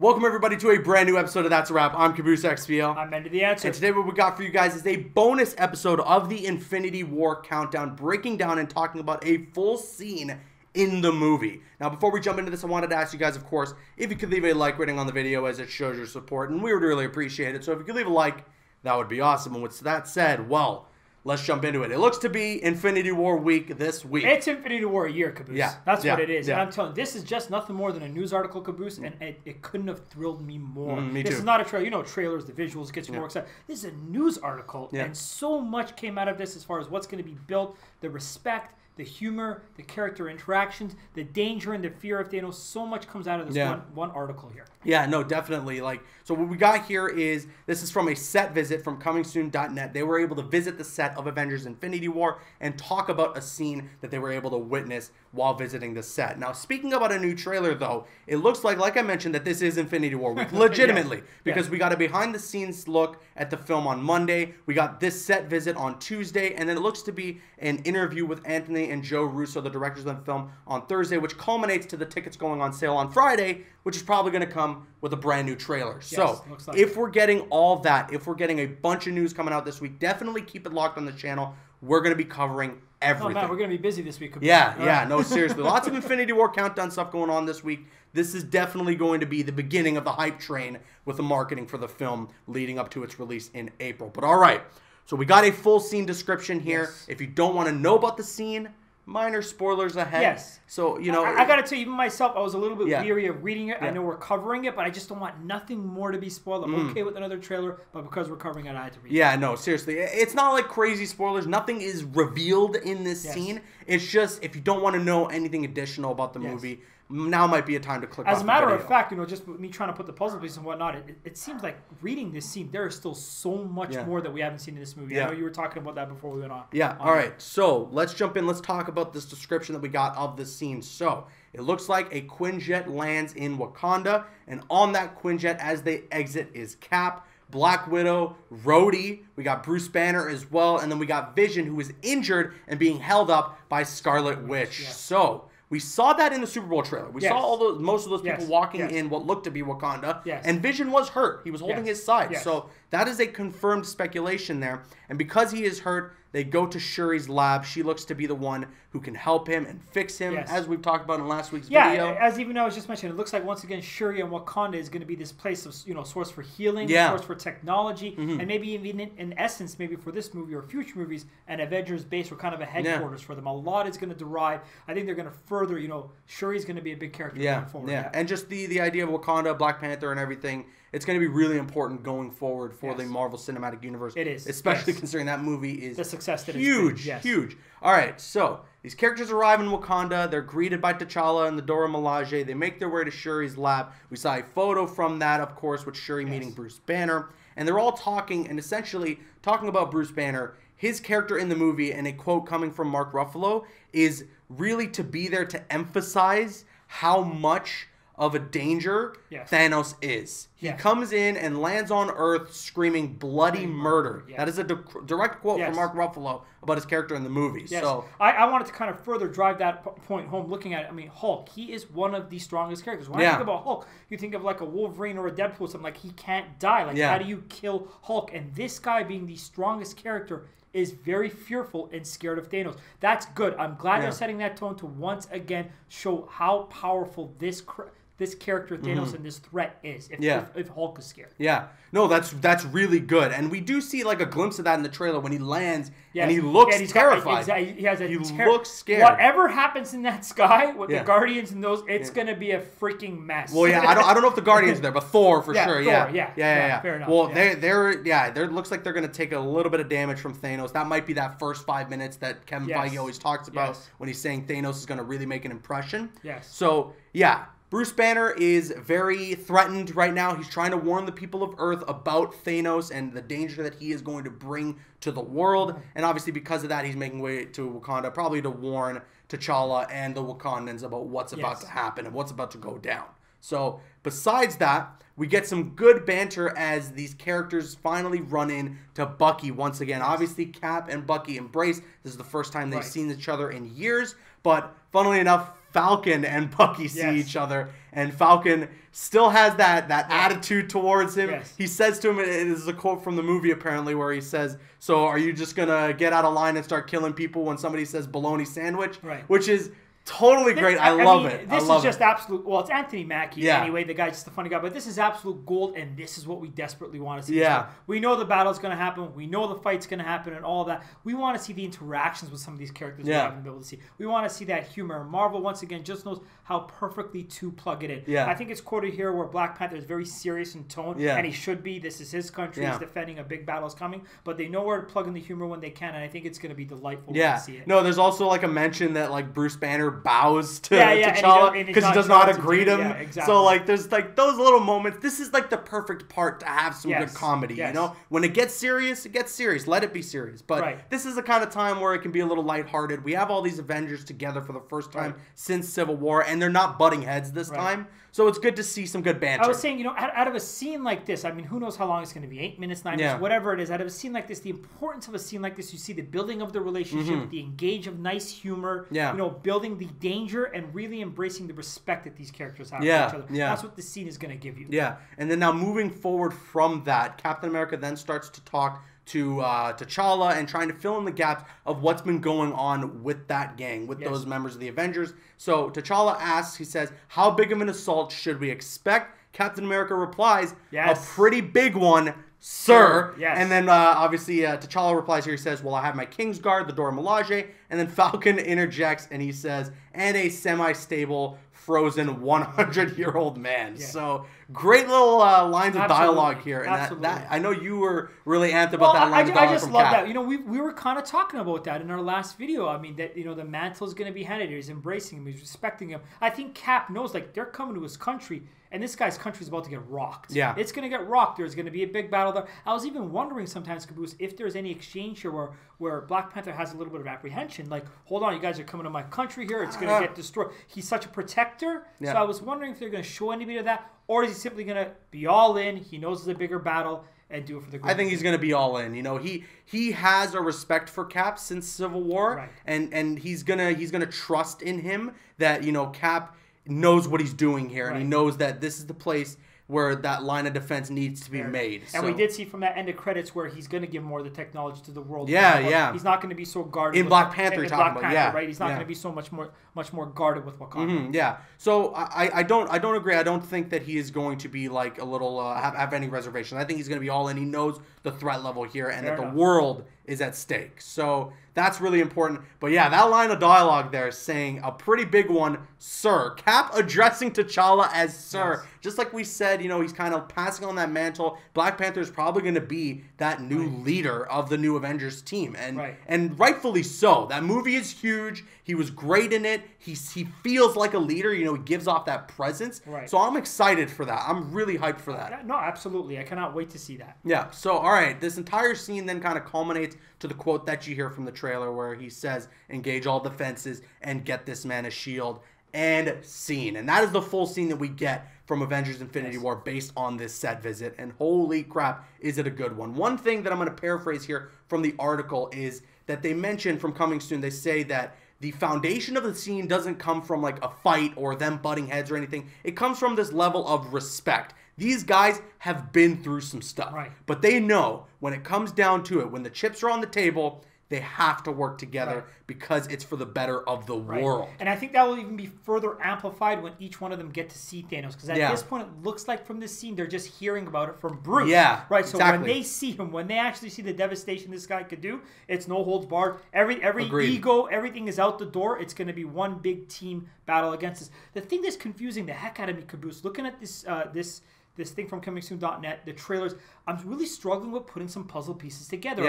Welcome everybody to a brand new episode of That's a Wrap. I'm Caboose XPL. I'm Into the Answer. And today what we got for you guys is a bonus episode of the Infinity War Countdown, breaking down and talking about a full scene in the movie. Now before we jump into this, I wanted to ask you guys, of course, if you could leave a like rating on the video as it shows your support, and we would really appreciate it. So if you could leave a like, that would be awesome. And with that said, well, let's jump into it. It looks to be Infinity War week this week. It's Infinity War a year, Caboose. Yeah. That's what it is. Yeah. And I'm telling you, this is just nothing more than a news article, Caboose, and it couldn't have thrilled me more. Me This too. is not a trailer. You know, trailers, the visuals gets you more excited. This is a news article, and so much came out of this as far as what's going to be built, the respect, the humor, the character interactions, the danger and the fear of Thanos. So much comes out of this one article here. Yeah, no, definitely. So what we got here is, this is from a set visit from comingsoon.net. They were able to visit the set of Avengers Infinity War and talk about a scene that they were able to witness while visiting the set. Now, speaking about a new trailer, though, it looks like I mentioned, that this is Infinity War week, legitimately, because we got a behind-the-scenes look at the film on Monday. We got this set visit on Tuesday, and then it looks to be an interview with Anthony and Joe Russo, the directors of the film, on Thursday, which culminates to the tickets going on sale on Friday, which is probably going to come with a brand new trailer. So if we're getting all that, if we're getting a bunch of news coming out this week, definitely keep it locked on the channel. We're going to be covering everything. Oh man, we're going to be busy this week. Yeah, no, seriously. Lots of Infinity War Countdown stuff going on this week. This is definitely going to be the beginning of the hype train with the marketing for the film leading up to its release in April. But all right, so we got a full scene description here. If you don't want to know about the scene, minor spoilers ahead. Yes. So, you know, I got to tell you, even myself, I was a little bit weary of reading it. Yeah. I know we're covering it, but I just don't want nothing more to be spoiled. I'm okay with another trailer, but because we're covering it, I had to read it. Yeah, no, seriously. It's not like crazy spoilers. Nothing is revealed in this scene. It's just, if you don't want to know anything additional about the movie, now might be a time to click As off a matter the of video. fact, you know, just me trying to put the puzzle pieces and whatnot, it seems like reading this scene, there is still so much more that we haven't seen in this movie. I know you were talking about that before we went on. Yeah, all right. So let's jump in. Let's talk about this description that we got of the scene. So it looks like a Quinjet lands in Wakanda, and on that Quinjet as they exit is Cap, Black Widow, Rhodey, we got Bruce Banner as well, and then we got Vision, who is injured and being held up by Scarlet Witch. So we saw that in the Super Bowl trailer. We saw most of those people walking in what looked to be Wakanda, and Vision was hurt. He was holding his side. So that is a confirmed speculation there. And because he is hurt, they go to Shuri's lab. She looks to be the one who can help him and fix him, as we've talked about in last week's video. As even I was just mentioning, it looks like once again Shuri and Wakanda is going to be this place of, you know, source for healing, source for technology, and maybe even in essence, maybe for this movie or future movies, an Avengers base or kind of a headquarters for them. A lot is going to derive. I think they're going to further, you know, Shuri's going to be a big character going forward. And just the idea of Wakanda, Black Panther, and everything. It's going to be really important going forward for the Marvel Cinematic Universe. It is. Especially considering that movie is the success that huge, huge. All right, so these characters arrive in Wakanda. They're greeted by T'Challa and the Dora Milaje. They make their way to Shuri's lab. We saw a photo from that, of course, with Shuri meeting Bruce Banner. And they're all talking and essentially talking about Bruce Banner. His character in the movie, and a quote coming from Mark Ruffalo, is really to be there to emphasize how much of a danger Thanos is. He comes in and lands on Earth screaming bloody murder. That is a direct quote from Mark Ruffalo about his character in the movie. So I wanted to kind of further drive that point home looking at it. I mean, Hulk, he is one of the strongest characters. When I think about Hulk, you think of like a Wolverine or a Deadpool or something, like he can't die. Like how do you kill Hulk? And this guy being the strongest character is very fearful and scared of Thanos. That's good. I'm glad they're setting that tone to once again show how powerful this character Thanos and this threat is. If Hulk is scared. Yeah. No, that's really good. And we do see like a glimpse of that in the trailer when he lands and he looks terrified. He looks scared. Whatever happens in that sky with the Guardians and those, it's going to be a freaking mess. Well, I don't know if the Guardians are there, but Thor for sure. Thor, yeah. Fair enough. Well, there looks like they're going to take a little bit of damage from Thanos. That might be that first 5 minutes that Kevin Feige always talks about when he's saying Thanos is going to really make an impression. So, Bruce Banner is very threatened right now. He's trying to warn the people of Earth about Thanos and the danger that he is going to bring to the world. And obviously because of that, he's making way to Wakanda, probably to warn T'Challa and the Wakandans about what's about to happen and what's about to go down. So besides that, we get some good banter as these characters finally run in to Bucky once again. Obviously, Cap and Bucky embrace. This is the first time they've seen each other in years. But funnily enough, Falcon and Bucky see each other. And Falcon still has that attitude towards him. He says to him, it is a quote from the movie apparently, where he says, so are you just going to get out of line and start killing people when somebody says bologna sandwich? Which is totally great. I love it. This is just absolute. Well, it's Anthony Mackie anyway. The guy's just a funny guy, but this is absolute gold, and this is what we desperately want to see. We know the battle's going to happen. We know the fight's going to happen, and all of that. We want to see the interactions with some of these characters we haven't been able to see. We want to see that humor. Marvel once again just knows how perfectly to plug it in. I think it's quoted here where Black Panther is very serious in tone, and he should be. This is his country. He's defending a big battle's coming, but they know where to plug in the humor when they can, and I think it's going to be delightful to see it. No, there's also like a mention that like Bruce Banner bows to T'Challa because he does not know how to greet him. So like there's like those little moments. This is like the perfect part to have some good comedy. You know, when it gets serious, it gets serious. Let it be serious. But this is the kind of time where it can be a little lighthearted. We have all these Avengers together for the first time since Civil War, and they're not butting heads this time. So it's good to see some good banter. I was saying, you know, out of a scene like this, I mean, who knows how long it's going to be, 8 minutes, 9 minutes, whatever it is, out of a scene like this, the importance of a scene like this, you see the building of the relationship, the engage of nice humor, you know, building the danger and really embracing the respect that these characters have for each other. That's what the scene is going to give you. And then now moving forward from that, Captain America then starts to talk to T'Challa and trying to fill in the gaps of what's been going on with that gang, with those members of the Avengers. So T'Challa asks, he says, how big of an assault should we expect? Captain America replies, a pretty big one, sir. And then obviously T'Challa replies here, he says, well, I have my King's Guard, the Dora Milaje. And then Falcon interjects and he says, and a semi-stable frozen 100-year-old man. So great little lines of dialogue here, and that I know you were really amped about that line of dialogue. I just love that. You know, we were kind of talking about that in our last video. I mean, that, you know, the mantle is going to be handed. He's embracing him. He's respecting him. I think Cap knows, like, they're coming to his country, and this guy's country is about to get rocked. It's going to get rocked. There's going to be a big battle there. I was even wondering sometimes, Caboose, if there's any exchange here where Black Panther has a little bit of apprehension. Like, hold on, you guys are coming to my country here. It's going to get destroyed. He's such a protector. So I was wondering if they're going to show any bit of that, or is he simply going to be all in? He knows it's a bigger battle and do it for the group. I think he's going to be all in. You know, he has a respect for Cap since Civil War, and he's gonna trust in him that, you know, Cap knows what he's doing here, and he knows that this is the place where that line of defense needs to be made. And we did see from that end of credits where he's going to give more of the technology to the world. He's not going to be so guarded. In Black Panther, you're talking about, right? He's not going to be so much more guarded with Wakanda. So I don't agree. I don't think that he is going to be like a little have any reservation. I think he's going to be all in. He knows the threat level here and that the world is at stake. So that's really important. But yeah, that line of dialogue there saying a pretty big one, sir. Cap addressing T'Challa as sir. Just like we said, you know, he's kind of passing on that mantle. Black Panther is probably going to be that new leader of the new Avengers team. And rightfully so. That movie is huge. He was great in it. He feels like a leader. You know, he gives off that presence. So I'm excited for that. I'm really hyped for that. No, absolutely. I cannot wait to see that. Yeah. So, all right. This entire scene then kind of culminates to the quote that you hear from the trailer where he says, engage all defenses and get this man a shield. And scene. And that is the full scene that we get from Avengers Infinity War based on this set visit. And holy crap, is it a good one. One thing that I'm going to paraphrase here from the article is that they mention from Coming Soon, they say that the foundation of the scene doesn't come from like a fight or them butting heads or anything. It comes from this level of respect. These guys have been through some stuff. But they know when it comes down to it, when the chips are on the table, they have to work together because it's for the better of the world. And I think that will even be further amplified when each one of them get to see Thanos. Because at this point, it looks like from this scene, they're just hearing about it from Bruce. So when they see him, when they actually see the devastation this guy could do, it's no holds barred. Every ego, everything is out the door. It's going to be one big team battle against us. The thing that's confusing the heck out of me, Caboose, looking at this this thing from comingsoon.net, the trailers, I'm really struggling with putting some puzzle pieces together.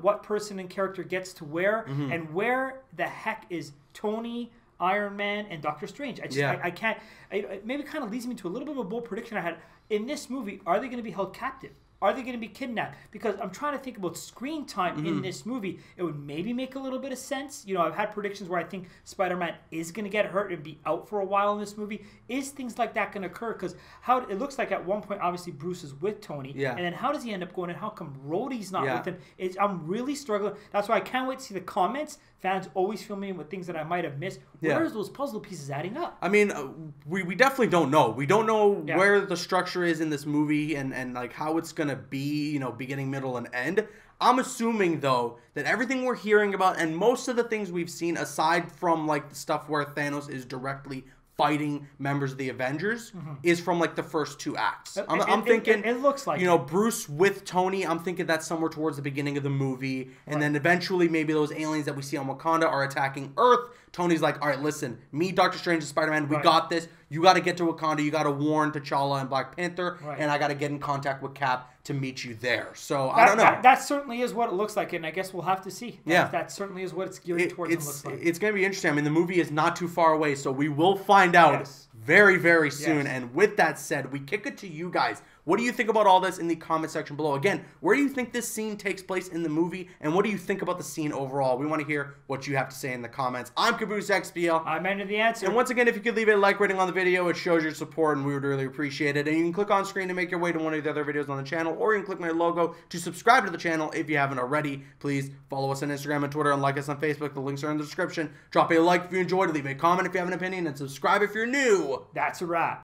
What person and character gets to where, and where the heck is Tony, Iron Man, and Doctor Strange. I can't. It maybe kind of leads me to a little bit of a bold prediction I had. In this movie, are they going to be held captive? Are they going to be kidnapped? Because I'm trying to think about screen time in this movie. It would maybe make a little bit of sense. You know, I've had predictions where I think Spider-Man is going to get hurt and be out for a while in this movie. Is things like that going to occur? Because how it looks like at one point, obviously Bruce is with Tony, and then how does he end up going? And how come Rhodey's not with him? I'm really struggling. That's why I can't wait to see the comments. Fans always fill me in with things that I might have missed. Where is those puzzle pieces adding up? I mean, we definitely don't know. We don't know where the structure is in this movie and like how it's gonna be, you know, beginning, middle, and end. I'm assuming though that everything we're hearing about and most of the things we've seen, aside from like the stuff where Thanos is directly fighting members of the Avengers, is from like the first 2 acts. I'm thinking it looks like, you know, Bruce with Tony. I'm thinking that's somewhere towards the beginning of the movie, and then eventually maybe those aliens that we see on Wakanda are attacking Earth. Tony's like, all right, listen, me, Doctor Strange, and Spider-Man, we got this. You got to get to Wakanda. You got to warn T'Challa and Black Panther, and I got to get in contact with Cap to meet you there. So I don't know. That certainly is what it looks like, and I guess we'll have to see. That certainly is what it's geared towards. It looks like. It's going to be interesting. I mean, the movie is not too far away, so we will find out very, very soon. And with that said, we kick it to you guys. What do you think about all this in the comment section below? Again, where do you think this scene takes place in the movie? And what do you think about the scene overall? We want to hear what you have to say in the comments. I'm Caboose XBL. I'm End of the Answer. And once again, if you could leave a like rating on the video, it shows your support and we would really appreciate it. And you can click on screen to make your way to one of the other videos on the channel, or you can click my logo to subscribe to the channel if you haven't already. Please follow us on Instagram and Twitter and like us on Facebook. The links are in the description. Drop a like if you enjoyed, leave a comment if you have an opinion, and subscribe if you're new. That's a wrap.